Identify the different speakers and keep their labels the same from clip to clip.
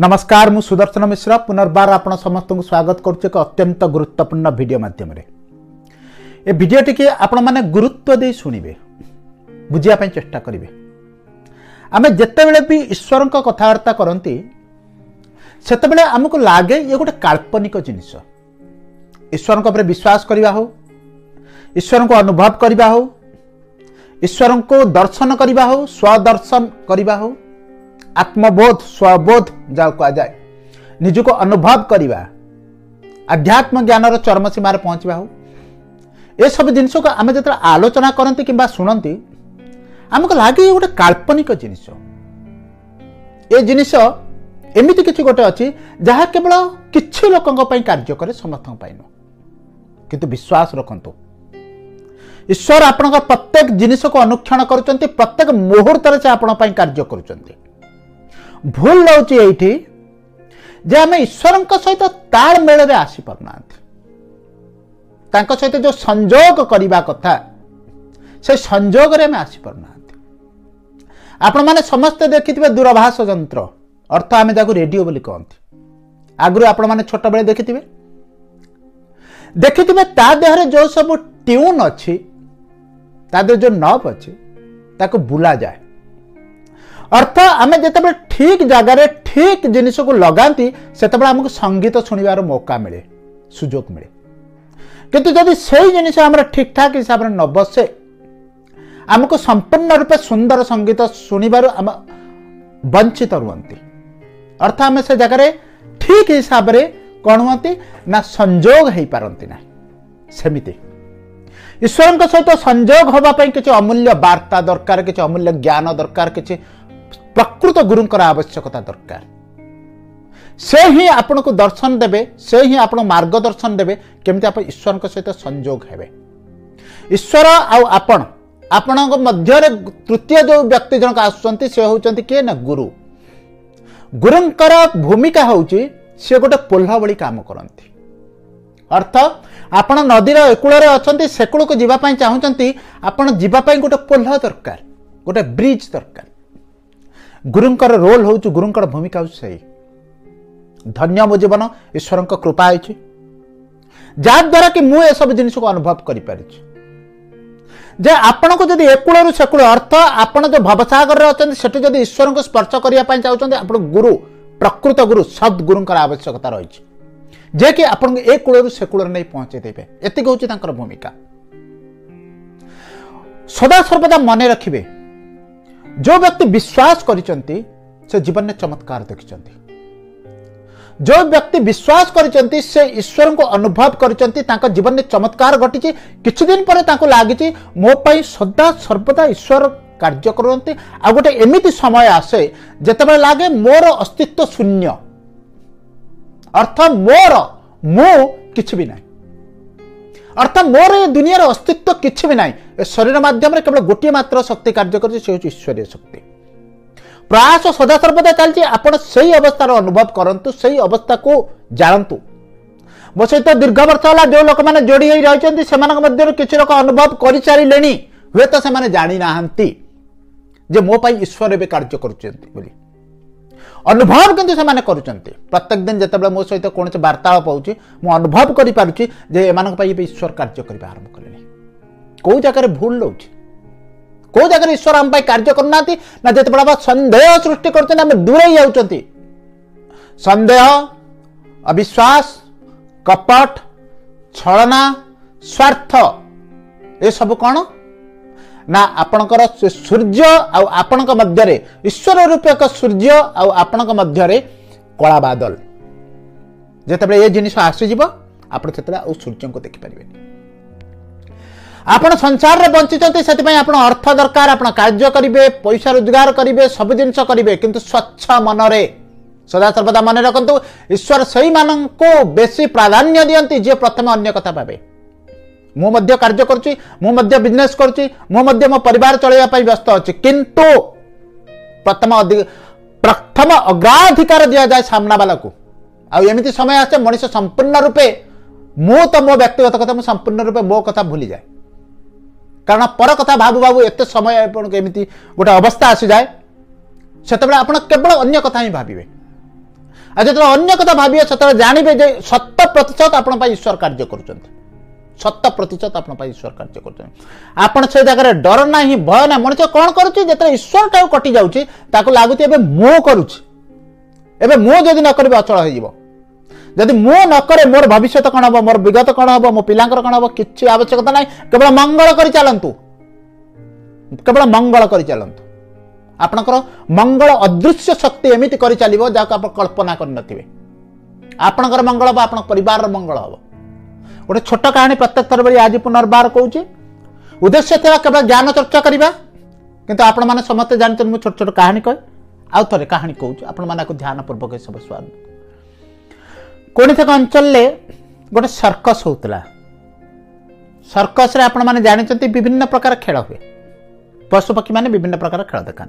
Speaker 1: नमस्कार मु सुदर्शन मिश्र पुनर्बार आपण समस्त को स्वागत करुच्चे एक अत्यंत गुरुत्वपूर्ण वीडियो माध्यम ए वीडियो टी आपण माने गुरुत्व दे शुणिबे बुझिया पई चेष्टा करिवे। आमे जत्ते बेले भी ईश्वर को कथावार्ता करंती सेते बेले हमको लागे ये गोटे काल्पनिक जिनिस। ईश्वर को ऊपर विश्वास करिवा हो, ईश्वर को अनुभव करिवा हो, ईश्वर को दर्शन करिवा हो, स्वदर्शन करिवा हो, आत्मबोध स्वबोध जाओ कहा जाए, निजको अनुभव करिवा, अध्यात्म ज्ञान चरम सीमार पहुंचवा हो, ये सब जिनिस को आम जो आलोचना करती कि शुणती आमको लगे ये गोटे काल्पनिक जिनिस। ये जिनिस एमती किसी गोटे अच्छी जहाँ केवल किछि लोकों कार्य करे समस्त किंतु विश्वास रखंतु ईश्वर आपण प्रत्येक जिनिस को अनुक्षण करुचंती, प्रत्येक मुहूर्त से आपण कार्य करुचंती। भूल रोचे ये जे आम ईश्वर सहित ताल मेल में आसी पारना सहित जो संजोग करने कथा से संजोग रे आसी पारना। आपण माने समस्ते देखिथिबे दूरभाष यंत्र अर्थ आम जहाँ रेडियो बोली कहती। आगु आपण माने छोट बेले देखिथिबे ता देहरे जो सब ट्यून अच्छी ता देह जो नब अच्छी ताको बुला जाए। अर्थ आम जिते ठीक जगार ठीक जिनिस को लगाती से आमको संगीत शुणवार मौका मिले, सुजोग मिले। किंतु जदि से जिनिस आम ठीक ठाक हिसाब से न बसे आमको संपूर्ण रूपे सुंदर संगीत शुणवार आम वंचित रुहति। अर्थ आम से जगार ठीक हिसाब से कौन हुआ ना संजोग हो पारती ना। सेमिति ईश्वर सहित संजोग होगापी किसी अमूल्य वार्ता दरकार, किसी अमूल्य ज्ञान दरकार, किसी प्रकृत गुरुंकर आवश्यकता दरकार। से ही आपन को दर्शन देवे, से ही आपन मार्गदर्शन देवे केमती आप ईश्वर सहित संजोग हेबे। ईश्वर आपण मध्य तृतीय जो व्यक्ति जनक आसुचंती से होचंती किए ना गुरु। गुरुंकर भूमिका होची से गोटे पोल्हा भली काम करंती। अर्थ आपण नदीर एकुल अच्छा सेकुल को जीवाई चाहूँगी आपण जीवाई गोटे पोल्हा दरकार, गोटे ब्रिज दरकार। गुरुंकर रोल हूँ, गुरुंकर भूमिका हूँ सही। धन्य मो जीवन ईश्वर कृपा है जहाद्वारा कि मुझे सब जिनिस को अनुभव कर आपण को जब एकुल सेकुल अर्थ आपण जो भवसागर अच्छा से ईश्वर को स्पर्श करने चाहते आप गुरु प्रकृत गुरु सद गुरुंकर आवश्यकता रही जे कि आपन ए कूल सेकुल नहीं पहुंचे देवे। एतिक हूँ भूमिका। सदा सर्वदा मन रखिए जो व्यक्ति विश्वास करिसंती से जीवन में चमत्कार देखिसंती। जो व्यक्ति विश्वास करिसंती से ईश्वर को अनुभव करिसंती, तांका जीवन में चमत्कार घटी। किछि दिन पर तांको लागिछि मो पई सदा सर्वदा ईश्वर कार्य करते। आ गोटे एमिति समय आसे जेतेबेले लागे मोर अस्तित्व शून्य, अर्थ मोर मु किछि भी नहीं, अर्थ मोर ये दुनियार अस्तित्व किछि भी नहीं। शरीर माध्यम केवल गोटे मात्र शक्ति कार्य कर ईश्वरीय शक्ति। प्रयास सदा सर्वदा चलती। आपण सही अवस्थार अनुभव करंतु, सही अवस्था को जानतु। मो सहित दीर्घ वर्ष है जो लोक मैंने जोड़ी रही से किसी लोक अनुभव कर सारे हुए तो से जानी नाहंती जे मो पाई ईश्वर एवं कार्य करुचंती। अनुभव किंतु से माने करुचंती। प्रत्येक दिन जिते मो सहित कौन से वार्तालाप होची मु अनुभव करि पारुची जे एमानक पई ईश्वर कार्य करबा आरंभ कलेनी। को जगह भूल लउची, को जगह ईश्वर हम पई कार्य करनाती ना जेते बड़ा संदेह सृष्टि करते ना दूर ही जाउचंती। संदेह, अविश्वास, कपट, छलना, स्वार्थ ए सब कौन ना आपणकर सूर्य आपणक मध्य ईश्वर रूप एक सूर्य आपणक मध्य कला बादल जिते ये जिनिस आसीज आप सूर्य को देखिपारे। आपण संसार में बंचिंट से अर्थ दरकार, आप कार्य करेंगे, पैसा रोजगार करेंगे, सब जिन करेंगे किंतु स्वच्छ मन रे सदा सर्वदा मन रखु ईश्वर सही मान को बेसी प्राधान्य दियंती जे प्रथम अन्य कथा भावे। मु मध्य कार्य करुच्ची, मु मध्य बिजनेस करुच्ची, मु मध्य मो परिवार चलैया व्यस्त अच्छी किंतु प्रथम अग्राधिकार दिया जाए सामना वाला को। आमती समय आसे मनुष्य संपूर्ण रूपे मु तो मो व्यक्तिगत कथा मु संपूर्ण रूपे मो कथा भूली जाए। कारण पर कथा भाबू भाबू एत समय गोटे अवस्था आसी जाए से केवल अन्य कथा ही भावे। आज जो अन्य कथा भाविए से जानवे 100% आपण ईश्वर कार्य कर 100% आपण ईश्वर कार्य कर से जगह डर ना भय ना मनुष्य कौन कर ईश्वर टाइम कटि जाऊँगी लगुच मु करुँचे मु जदि न करी अचल हो जदि मु न करे मोर भविष्य कौन हम मोर विगत कौन हम मो पिलांकर कौन हम किसी आवश्यकता ना केवल मंगल कर चलतु केवल मंगल कर चलतु आपणकर मंगल अदृश्य शक्ति एमती कर चलो जहाँ आप कल्पना कर आपणकर मंगल हम आप परिवार मंगल हम गोटे छोट कहानी प्रत्येक थर बड़ी आज पुनर्बार कहूँ उद्देश्य था केवल ज्ञान चर्चा करवा किंतु आपण मैंने समस्त जानते मुझे छोट छोट कहानी कहे आउ थे कहानी कहूँ आपण मैंने ध्यान पूर्वक सब शुआ कौन थे अंचल गोटे सर्कस होता सर्कस रे आपण मैंने जानते विभिन्न प्रकार खेल हुए पशुपक्षी मैंने विभिन्न प्रकार खेल देखा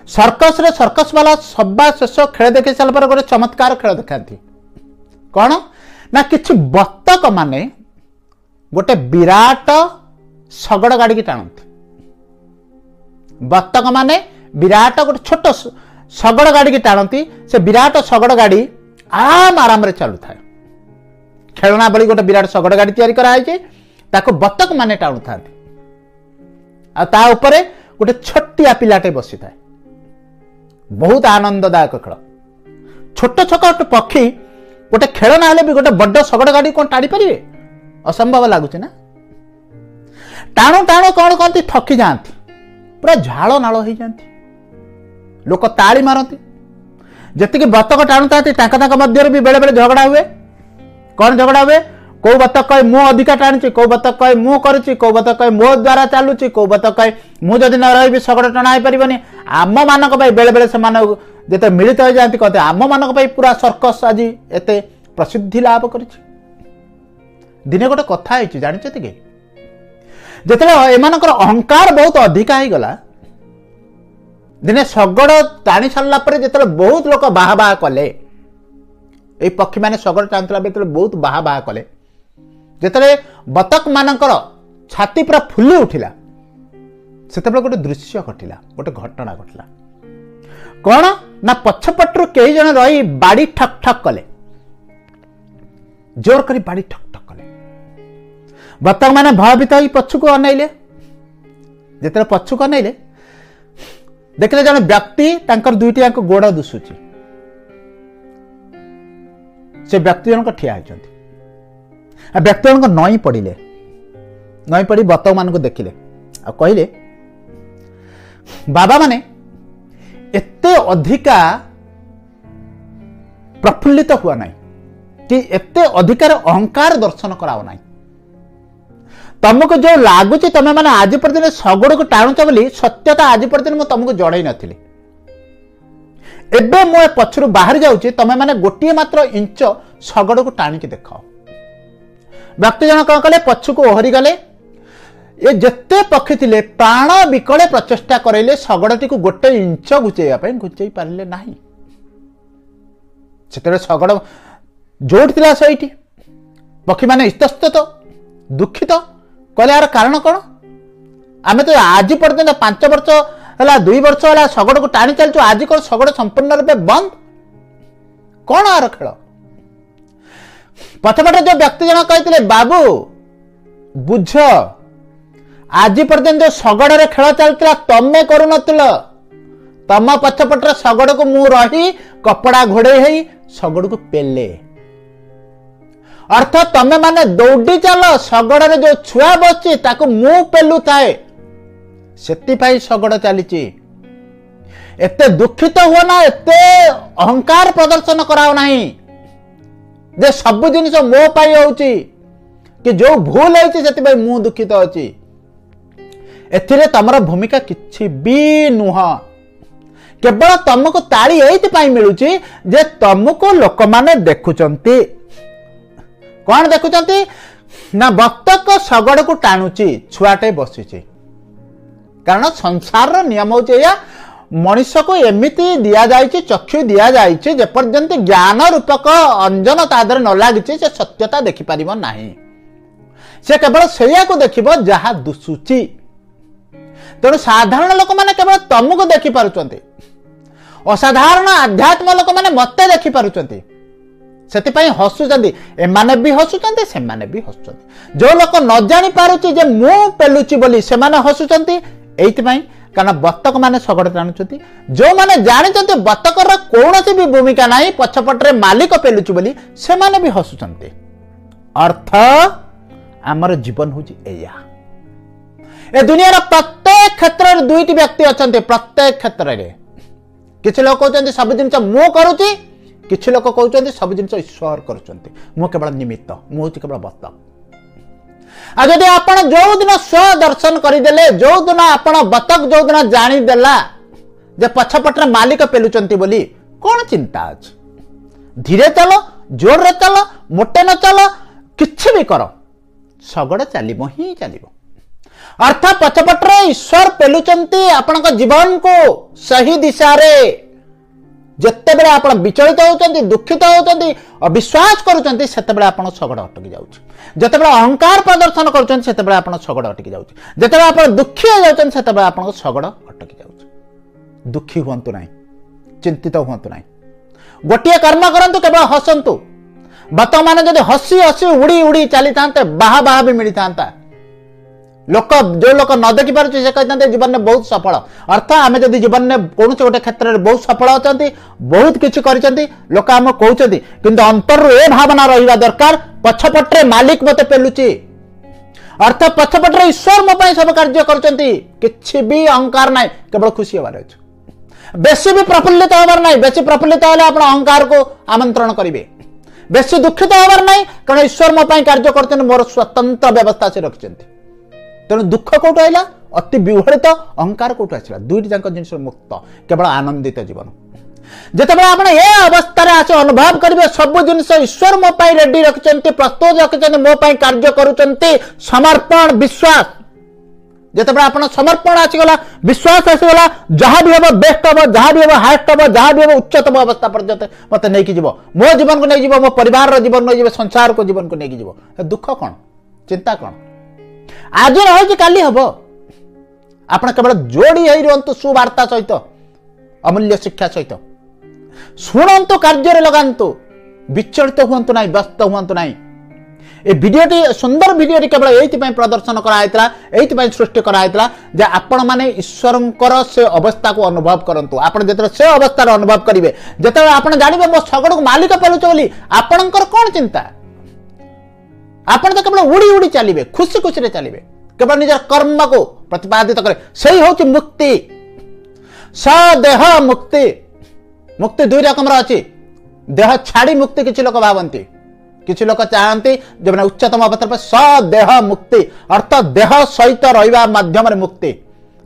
Speaker 1: सर्कस रे सर्कस वाला सबा शेष खेल देखी सारा गोटे चमत्कार खेल देखा कौन ना किछि बत्तक माने गोटे विराट शगड़ गाड़ी की टाणती बत्तक माने विराट गोटे छोट शगड़ गाड़ी की टाणती से विराट शगड़ गाड़ी आराम रे चलू था खेलना बड़ी गोटे विराट शगड़ गाड़ी तैयारी कराई ताको बत्तक माने टाणु था ता उपरे गोटे छोटिया पिलाटे बसी था बहुत आनंददायक खेल छोट छोट पक्षी गोटे खेल ना भी गोटे बड़ शगड़ गाड़ी कौन टाणी पारे असंभव लगुच ना टाणु टाणु कौन कहती थकी जाती पूरा झाल नाल हो जाती लोक ताली मारती जी बतक टाणुता मध्य भी बेले बेले झगड़ा हुए कौन झगड़ा हुए कौ बतक कहे मु अधिका टाणी कौ बतक कहे मु करुच्ची कौ बतक कहे मो द्वारा चलुची कौ बतक कहे मु जदि न रही शगड़ टणा हो पारनी आम मान बेले बेले से जिते मिलित हो जाती कहते आम मान पूरा सर्कस आज एत प्रसिद्धि लाभ कर दिने गोटे कथा जानी कि जिते एमानकर अहंकार बहुत अधिका हो गला दिने शगड़ टाणी सारा पर जो बहुत लोक बाहा बाहा कले ये पक्षी मैंने शगड़ टाणुला बेले बहुत बाहा बाहा कले जिते बतक मानकर छाती पूरा फुली उठिला से गोटे दृश्य घटिला गोटे घटना घटला कौन ना पछपटू कई जन रही बाड़ी ठक ठक कले जोर करी बाड़ी ठक ठक कले बतक मैंने भयभीत हो पछुक अनैले जिते पछुक अनैले देखिले जन व्यक्ति तांकर दुईटी याक गोड़ दुसुची से व्यक्ति जनक ठिया होती व्यक्ति जनक नई पड़ी बतक मान को देखिले आ कहले बाबा माने एते अधिका प्रफुल्लित हुआ नहीं कि एते अधिकार अहंकार दर्शन कराओ नहीं तुमको जो लगुच तुम मैंने आज पर्यटन शगड़ को टाणुच बोली सत्यता आज पर्यटन तुमको जड़ई नी एबे मु पछरु बाहर जाऊँगी तुम मैंने गोटे मात्र इंच शगड़ को टाणिकी देख व्यक्ति जन कौन कले पछुक ओहरी गले ये जिते पक्षी थे प्राण विकले प्रचेषा करले शगड़टी को गोटे इंच घुचई पारे ना से शगड़ जोड़ी से पक्षी मैंने इतस्तत दुखित कहले यार कारण कौन आम तो आज पर्यटन 5 वर्ष है 2 वर्ष है शगड़ को टाणी चलचु आज कौन शगड़ संपूर्ण रूपे बंद कौन यार खेल पछपटे जो व्यक्ति जन कहते बाबू बुझ आज पर्यटन जो शगड़ खेल चलता तमें करुन तम पछपटे शगड़ को मु रही कपड़ा घोड़े ही शगड़ को पेले अर्थ तमें माने दौड़ी चल शगड़ जो छुआ बसची ताको मु पेलु थाए से शगड़ चली एते दुखित हुआ ना एते अहंकार प्रदर्शन कराओ नहीं जे सब जिन मो पाई होची कि जो भूल होती मु दुखित अच्छी एथिरे तमर भूमिका किछि भी नुह केवल तुमको ताली एइथि मिलुची जे तुमको लोक माने देखुचंती कौन देखुचंती ना बतक शगड़ को टाणुची छुआटे बसीची कारण संसार नियम हो मनुष को एमती दि जाए चक्षु दि जाए जेपर्यंत ज्ञान रूपक अंजन तादर न लगी से सत्यता देखिपार ना से केवल से देख जहा दुसुची तेणु साधारण लोक मैंने केवल तुमको देखिपार असाधारण आध्यात्म लोक मैंने मत देखिपारुंट से हसुच्च एमाने भी हसुच्च से भी हसुच्च जो लोक न जानी पारुची जे मु पेलुची बोली से माने हसुच्च एइथिपाई कारण बतक माने शगड़ टाणुचंती जो माने जानिचंती बतकर कौनसी भी भूमिका नहीं पछपटरे मालिक पेलुची बोली से माने भी हसुचंती अर्थ आमर जीवन हूँ एया ए दुनिया प्रत्येक क्षेत्र में दुईटी व्यक्ति अच्छा प्रत्येक क्षेत्र में किसी लोग कहते सब जिन मु करुच्ची किसी लोग कहते सब जिन ईश्वर करुँच केवल निमित्त मुझे केवल बतक आदि आप जो दिन स्व दर्शन करदे जो दिन आप बतक जो दिन जाणीदेला जे पछपटे मालिक पेलुंट बोली कौन चिंता अच्छे धीरे चल जोर रे चल मोटे न चल किछि भी कर शगड़ चलो ही चलो अर्थात पछपटे ईश्वर पेलुंट आपण जीवन को सही दिशा रे जिते बड़े आप विचलित होती दुखित होती अविश्वास करुँच से शगड़ अटकी जाऊँच जिते बड़े अहंकार प्रदर्शन करुँच शगड़ अटकी जाऊँच जिते आप दुखी हो जाते शगड़ अटकी जाऊँच दुखी हूँ ना चिंतित हूँ ना गोटे कर्म करूँ केवल हसतु बर्तमान जब हसी हसी उड़ी उड़ी चली था बाहा बाहा भी मिली था लोक जो लोक न देखी पारे से कहते जीवन में बहुत सफल अर्थात आम जब जीवन में कौन से गोटे क्षेत्र में बहुत सफल अच्छा बहुत किसी कर लोक आम कहते कि अंतर ए भावना रहा दरकार पछपटे मालिक मत पेलुची अर्थात पछपटे ईश्वर मो सब कार्य कर भी अहंकार ना केवल खुशी हबार अच्छे बेसी भी प्रफुल्लित हबार ना बेसी प्रफुल्लित हेल्ले आप अहंकार को आमंत्रण करेंगे बेसी दुखित हबार ना कारण ईश्वर मो कार्य कर मोर स्वतंत्र व्यवस्था से रखिंट तेणु दुख कौटू आईला अति विहरित अहंकार कौटू आसला दुईटी जाक जिन मुक्त केवल आनंदित जीवन जिते आप अवस्था आस अनुभव करेंगे सब जिन ईश्वर मो रेडी रखिंट प्रस्तुत रखिंट मो कार्य करुँच समर्पण विश्वास जिते आप समर्पण आसीगला विश्वास आसीगला जहाँ भी हम बेस्ट हम जहाँ भी हम हाएस्ट हम जहाँ भी हम उच्चतम अवस्था पर्यंत मत नहीं मो जीवन को नहीं मो परिवार जीवन नहीं संसार को जीवन को नहीं दुख कौन चिंता कौन आज रही काली हम आप केवल जोड़ी रुहतु सुवार्ता सहित अमूल्य शिक्षा सहित शुणु कार्य लगातु विचलित हूँ ना व्यस्त हूँ ना ये भिडियोटी सुंदर भिडियोटी केवल ये प्रदर्शन कराई सृष्टि कराई आपण मैंने ईश्वर से अवस्था को अनुभव करंतु आप जो से अवस्था अनुभव करेंगे जिते आप जानवे मो शगड़ को मालिक पेलुच बोली आपणकर कौन चिंता आपण तो केवल उड़ी उड़ी चलिए खुशी खुशी रे चलिए केवल निज कर्म को प्रतिपादित करे सही हूँ मुक्ति सदेह मुक्ति मुक्ति दुई रकम अच्छी देह छाड़ी मुक्ति किसी लोग भावती किसी लोग चाहती जो मैंने उच्चतम अवस्था पर सदेह मुक्ति अर्थात देह सहित रहा माध्यम मुक्ति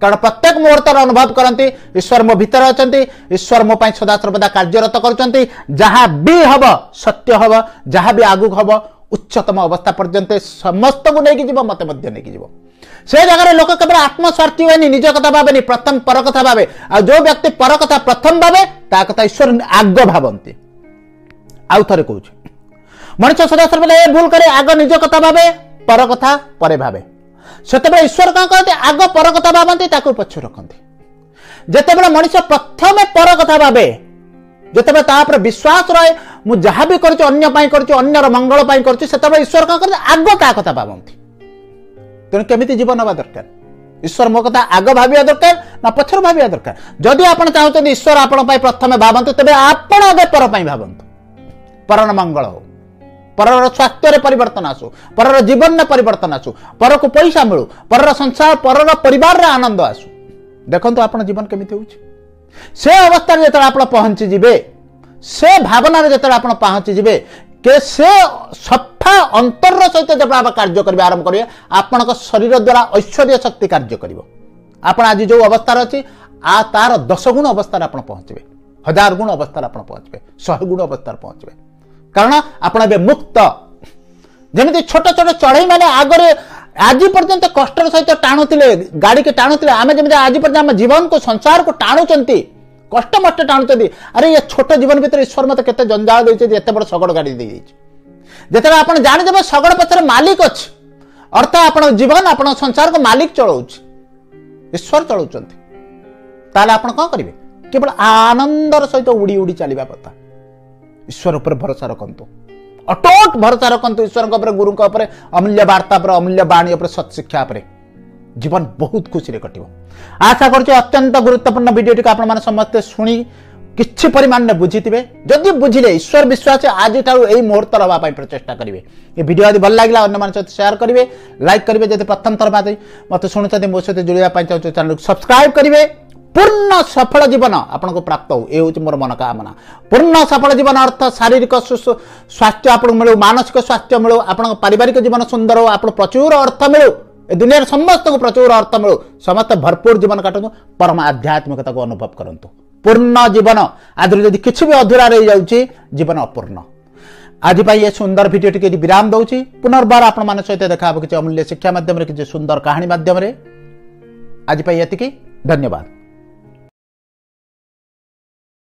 Speaker 1: कारण प्रत्येक मुहूर्त अनुभव करती ईश्वर मो भीतर अच्छा ईश्वर मो सदा सर्वदा कार्यरत कर जहाँ भी हम सत्य हम जहाँ भी आगू हम उच्चतम अवस्था पर्यंत समस्त को लेकिन जीव मत नहीं जीव से जगह लोक केवल आत्मस्वार्थी हुए निज कथा भावे प्रथम पर कथा भावे आ जो व्यक्ति पर कथा प्रथम भावे ता कथा ईश्वर आग भावती आउ थे कह मनुष्य सदा सर्वदा ये भूल करे आग निज कथा भावे पर कथा परे भावे से ईश्वर कौन कहते आग पर कथा भावती पक्ष रखती जिते मनुष्य प्रथम पर कथा भावे जिते तापर विश्वास रहे मुझे जहाँ भी कर मंगल कर ईश्वर कौन करते आग ता कथा भावती तेणु केमी जीवन हवा दरकार ईश्वर मो कथा आग भाविया दरकार ना पछर भाविया दरकार जदि आप चाहते ईश्वर आपण प्रथम भावतु तेज आपण आगे पर भावतु परर मंगल हो परर स्वास्थ्य परिवर्तन आसू परर जीवन में परिवर्तन आसू पर को पैसा मिलू परर संसार परर परिवार आनंद आसू देखो आप जीवन केमी हो से अवस्था जो आप पहुंची जीवे से भावना जो आप पहुंची जीवे के से सफा अंतर सहित जब आप कार्य करेंगे आरंभ करेंगे आपण शरीर द्वारा ऐश्वर्य शक्ति कार्य कर आप आज जो अवस्था अच्छी आ तार 10 गुण अवस्था आप पहुंचे 1000 गुण अवस्था आप पहुंचे 100 गुण अवस्था पहुंचे कारण आप मुक्त जमी छोट छोट चढ़ई मैंने आगे आज पर्यंत कष्ट सहित टाणुले गाड़ी के टाणुले आम जमी आज पर्यंत आम जीवन को संसार को टाणुंट कष्ट मष्ट टाणुंट अरे ये छोट जीवन भीतर ईश्वर मत के जंजाल देते बड़ शगड़ गाड़ी जिते आप जानीदेव शगड़ पछर मालिक अच्छे अर्थात आप जीवन आप संसार को मालिक चलाऊ ईश्वर चलाउं ताले आप कौन करेंगे केवल आनंदर सहित उड़ी उड़ी चलवा कथा ईश्वर उपर भरोसा रखु अटोट भरोसा रखु ईश्वर गुरु अमूल्य वार्ता पर अमूल्य बाणी सत्शिक्षा जीवन बहुत खुशी रे कटिबो। आशा करछु अत्यंत गुरुत्वपूर्ण वीडियो टी आपण माने समस्त सुनी किछि परिमाण ने बुझिथिबे। जदि बुझिले ईश्वर विश्वास आज ठारू एई मुहूर्त रहा पई प्रचेष्टा करिवे। ये वीडियो यदि भल लागला अन्य मान सहित शेयर करिवे, लाइक करिवे। जदि प्रथम थर बात मते सुनुछते मो सहित जुड़िया पई चाहू चैनल को सब्सक्राइब करिवे। पूर्ण सफल जीवन आपन को प्राप्त हो ए होची मोर मनोकामना। पूर्ण सफल जीवन अर्थ शारीरिक स्वास्थ्य आपन मिलो, मानसिक स्वास्थ्य मिलो, आपन पारिवारिक जीवन सुंदर हो, आपन प्रचुर अर्थ मिलो, ए दुनिया समस्त को प्रचुर अर्थ मिलो, समस्त भरपूर जीवन काटନ୍ତୁ, परम आध्यात्मिकता को अनुभव करंतु। पूर्ण जीवन आदि जदि किछि भी अधूरा रही जाउची जीवन अपूर्ण। आज पाई ये सुंदर वीडियो टी विराम दउची। पुनर्बार आपण मान सहित देखा किछि अमूल्य शिक्षा माध्यम रे, किछि सुंदर कहानी माध्यम रे। आज पाई एतिकी, धन्यवाद।